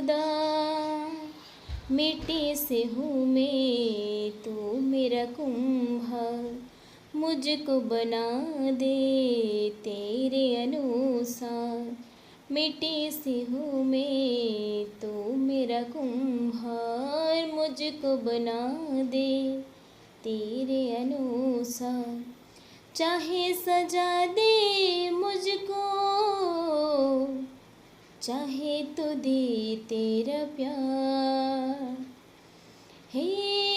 खुदा, मिट्टी से हूँ मैं, तू मेरा कुम्हार। मुझको बना दे तेरे अनुसार। मिट्टी से हूँ मैं, तू मेरा कुम्हार। मुझको बना दे तेरे अनुसार। चाहे सजा दे मुझको, चाहे तो दे तेरा प्यार। हे